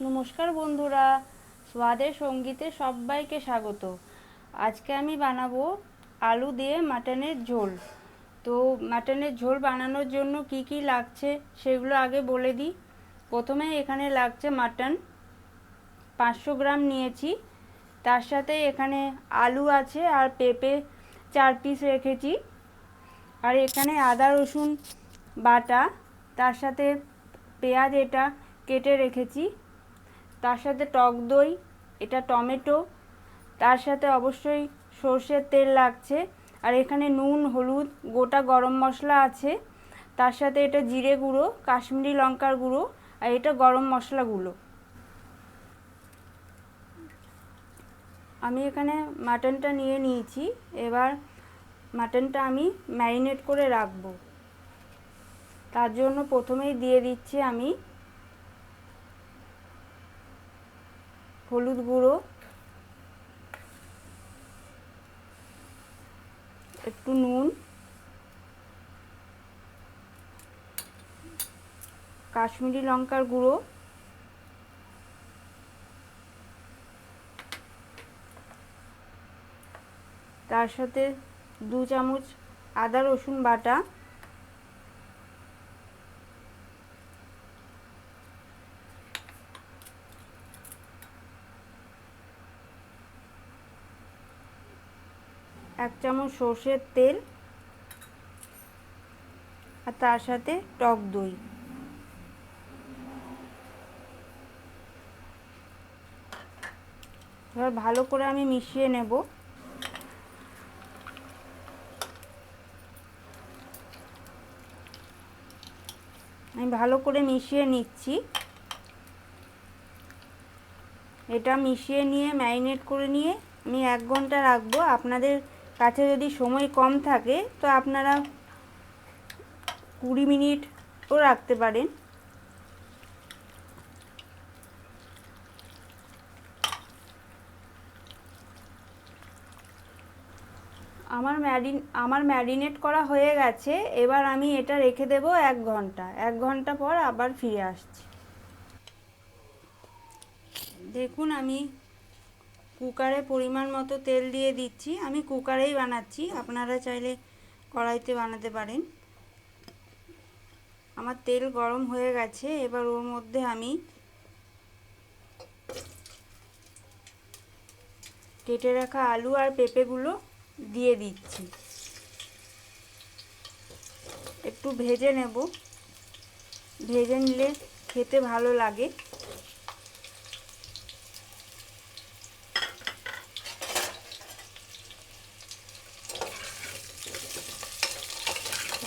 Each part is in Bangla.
নমস্কার বন্ধুরা, স্বাদের সঙ্গীতে সবাইকে স্বাগত। আজকে আমি বানাবো আলু দিয়ে মাটনের ঝোল। তো মাটনের ঝোল বানানোর জন্য কি কি লাগছে সেগুলো আগে বলে দিই। প্রথমে এখানে লাগছে মাটন, 500 গ্রাম নিয়েছি। তার সাথে এখানে আলু আছে আর পেঁপে 4 পিস রেখেছি। আর এখানে আদা রসুন বাটা, তার সাথে পেঁয়াজ এটা কেটে রেখেছি, তার সাথে টক দই, এটা টমেটো, তার সাথে অবশ্যই সর্ষের তেল লাগছে। আর এখানে নুন, হলুদ, গোটা গরম মশলা আছে, তার সাথে এটা জিরে গুঁড়ো, কাশ্মীরি লঙ্কার গুঁড়ো, আর এটা গরম মশলা গুঁড়ো। আমি এখানে মাটনটা নিয়ে নিয়েছি। এবার মাটনটা আমি ম্যারিনেট করে রাখবো। তার জন্য প্রথমেই দিয়ে দিচ্ছি আমি হলুদ গুঁড়ো, একটু নুন, কাশ্মীরি লঙ্কার গুঁড়ো, তার সাথে 2 চামচ আদা রসুন বাটা, এক চামচ সর্ষের তেল, আর তার সাথে টক দই। এবার ভালো করে আমি মিশিয়ে নেব। আমি ভালো করে মিশিয়ে নিচ্ছি। এটা মিশিয়ে নিয়ে ম্যারিনেট করে নিয়ে আমি 1 ঘন্টা রাখবো। আপনাদের কাছে যদি সময় কম থাকে তো আপনারা 20 মিনিটও রাখতে পারেন। আমার ম্যারিনেট করা হয়ে গেছে। এবার আমি এটা রেখে দেব 1 ঘন্টা। 1 ঘন্টা পর আবার ফিরে আসছি। দেখুন, আমি কুকারে পরিমাণ মতো তেল দিয়ে দিচ্ছি। আমি কুকারেই বানাচ্ছি, আপনারা চাইলে কড়াইতে বানাতে পারেন। আমার তেল গরম হয়ে গেছে। এবার ওর মধ্যে আমি কেটে রাখা আলু আর পেঁপেগুলো দিয়ে দিচ্ছি। একটু ভেজে নেব, ভেজে নিলে খেতে ভালো লাগে।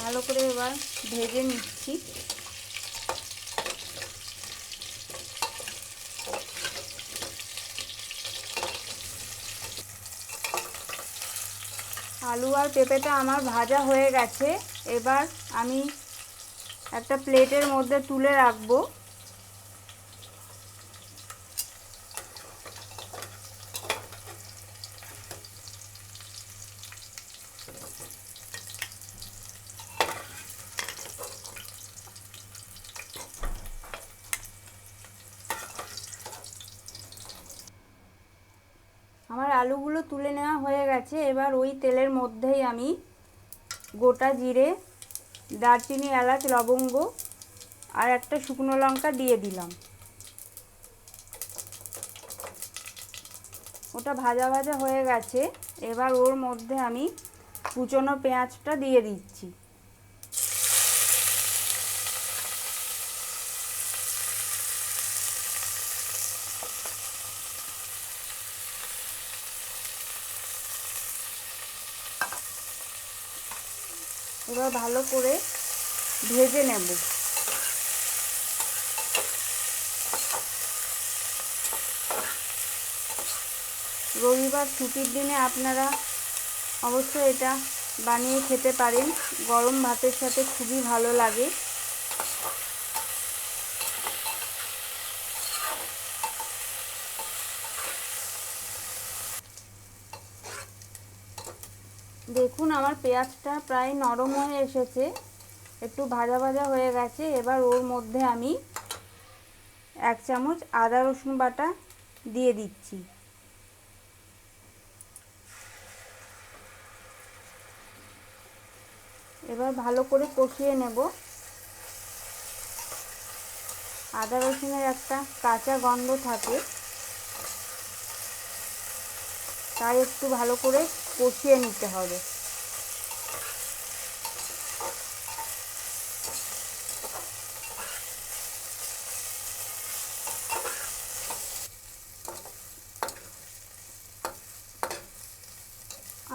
ভালো করে এবার ভেজে নিচ্ছি। আলু আর পেঁপেটা আমার ভাজা হয়ে গেছে। এবার আমি একটা প্লেটের মধ্যে তুলে রাখবো। আমার আলুগুলো তুলে নেওয়া হয়ে গেছে। এবার ওই তেলের মধ্যেই আমি গোটা জিরে, দারচিনি, এলাচ, লবঙ্গ আর একটা শুকনো লঙ্কা দিয়ে দিলাম। ওটা ভাজা ভাজা হয়ে গেছে। এবার ওর মধ্যে আমি কুচনো পেঁয়াজটা দিয়ে দিচ্ছি। এবার ভালো করে ভেজে নেব। রবিবার ছুটির দিনে আপনারা অবশ্যই এটা বানিয়ে খেতে পারেন। গরম ভাতের সাথে খুবই ভালো লাগে। দেখুন, আমার পেঁয়াজটা প্রায় নরম হয়ে এসেছে, একটু ভাজা ভাজা হয়ে গেছে। এবার ওর মধ্যে আমি 1 চামচ আদা রসুন বাটা দিয়ে দিচ্ছি। এবার ভালো করে কষিয়ে নেব। আদা রসুনের একটা কাঁচা গন্ধ থাকে, তাই একটু ভালো করে কষিয়ে নিতে হবে।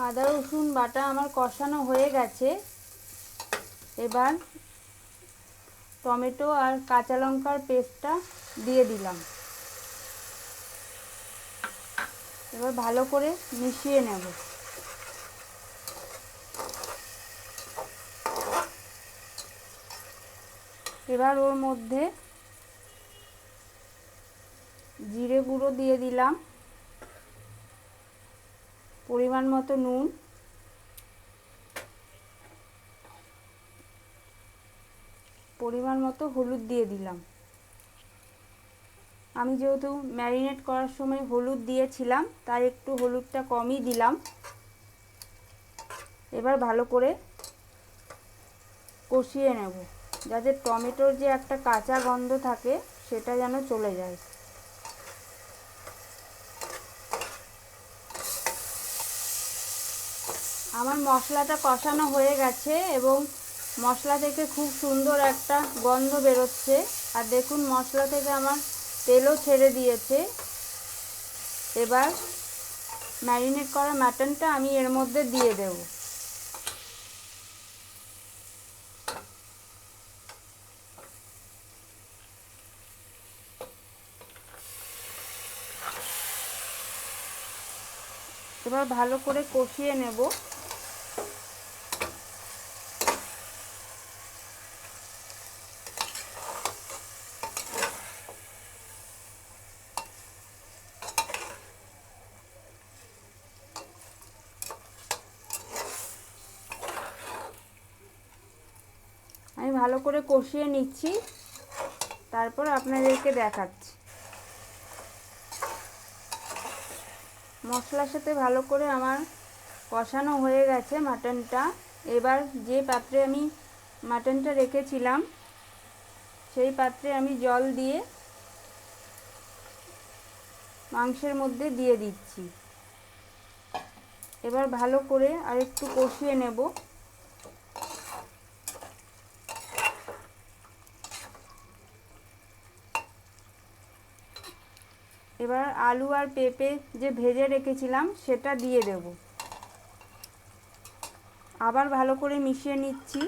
আদা রসুন বাটা আমার কষানো হয়ে গেছে। এবার টমেটো আর কাঁচা লঙ্কার পেস্টটা দিয়ে দিলাম। এবার ভালো করে মিশিয়ে নেব। এবার ওর মধ্যে জিরে গুঁড়ো দিয়ে দিলাম, পরিমাণ মতো নুন, পরিমাণ মতো হলুদ দিয়ে দিলাম। আমি যেহেতু ম্যারিনেট করার সময় হলুদ দিয়েছিলাম, তাই একটু হলুদটা কমই দিলাম। এবার ভালো করে কষিয়ে নেব, যাতে টমেটোর যে একটা কাঁচা গন্ধ থাকে সেটা যেন চলে যায়। আমার মশলাটা কষানো হয়ে গেছে এবং মশলা থেকে খুব সুন্দর একটা গন্ধ বেরোচ্ছে। আর দেখুন মশলা থেকে আমার তেলও ছেড়ে দিয়েছে। এবার ম্যারিনেট করা মাটনটা আমি এর মধ্যে দিয়ে দেব। এবার ভালো করে কষিয়ে নেব। আমি ভালো করে কষিয়ে নিচ্ছি, তারপর আপনাদেরকে দেখাচ্ছি। মশলার সাথে ভালো করে আমার কষানো হয়ে গেছে মাটনটা। এবার যে পাত্রে আমি মাটনটা রেখেছিলাম সেই পাত্রে আমি জল দিয়ে মাংসের মধ্যে দিয়ে দিচ্ছি। এবার ভালো করে আরেকটু কষিয়ে নেব। এবার আলু আর পেঁপে যে ভেজে রেখেছিলাম সেটা দিয়ে দেব। আবার ভালো করে মিশিয়ে নিচ্ছি।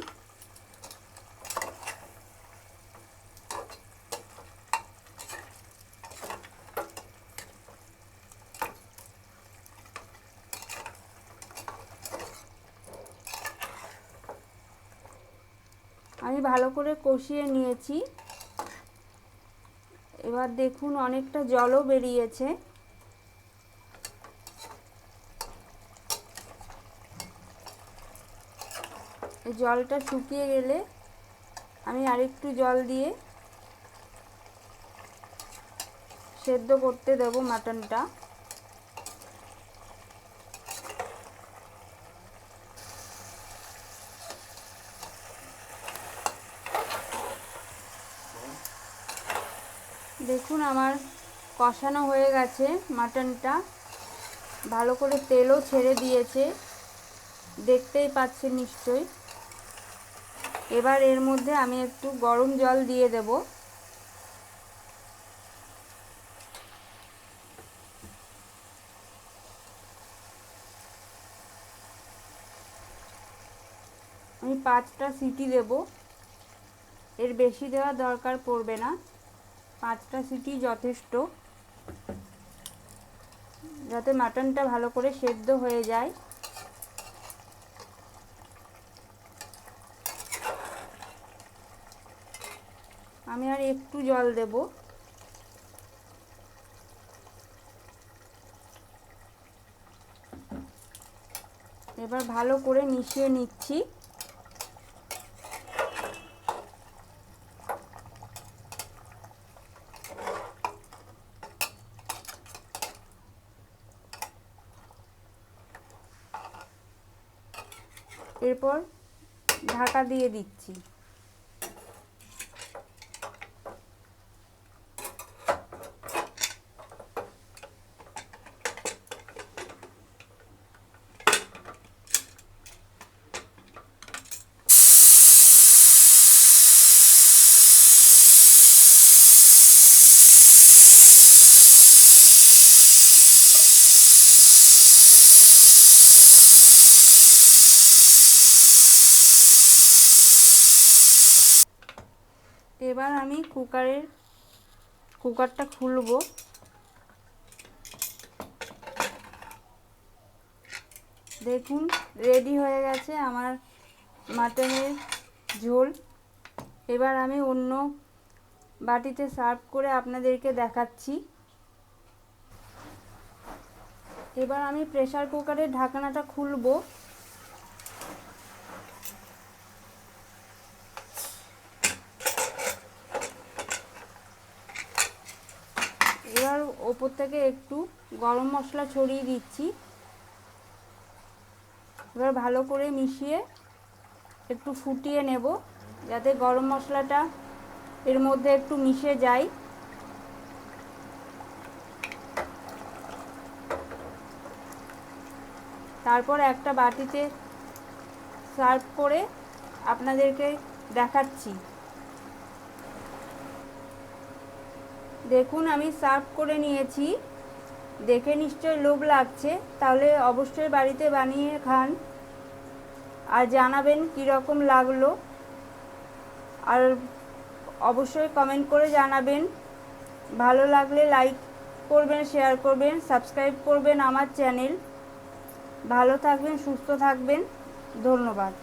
আমি ভালো করে কষিয়ে নিয়েছি। এবার দেখুন অনেকটা জলও বেরিয়েছে। এই জলটা শুকিয়ে গেলে আমি আরেকটু জল দিয়ে সেদ্ধ করতে দেব মাটনটা। দেখুন আমার কষানো হয়ে গেছে মাটনটা, ভালো করে তেলও ছেড়ে দিয়েছে, দেখতেই পাচ্ছেন নিশ্চয়ই। এবার এর মধ্যে আমি একটু গরম জল দিয়ে দেব। আমি 5টা সিটি দেব, এর বেশি দেওয়ার দরকার পড়বে না। 5টা সিটি যথেষ্ট, যাতে মাটনটা ভালো করে সেদ্ধ হয়ে যায়। আমি আর একটু জল দেব। এবার ভালো করে মিশিয়ে নিচ্ছি। এরপর ঢাকা দিয়ে দিচ্ছি। এবার আমি কুকারটা খুলব। দেখুন রেডি হয়ে গেছে আমার মাটনের ঝোল। এবার আমি অন্য বাটিতে সার্ভ করে আপনাদেরকে দেখাচ্ছি। এবার আমি প্রেসার কুকারের ঢাকনাটা খুলব। এবার ওপর থেকে একটু গরম মশলা ছড়িয়ে দিচ্ছি। এবার ভালো করে মিশিয়ে একটু ফুটিয়ে নেব, যাতে গরম মশলাটা এর মধ্যে একটু মিশে যায়। তারপর একটা বাটিতে সার্ভ করে আপনাদেরকে দেখাচ্ছি। দেখুন আমি সার্ভ করে নিয়েছি। দেখে নিশ্চয়ই লোভ লাগছে, তাহলে অবশ্যই বাড়িতে বানিয়ে খান আর জানাবেন কীরকম লাগলো। আর অবশ্যই কমেন্ট করে জানাবেন। ভালো লাগলে লাইক করবেন, শেয়ার করবেন, সাবস্ক্রাইব করবেন আমার চ্যানেল। ভালো থাকবেন, সুস্থ থাকবেন। ধন্যবাদ।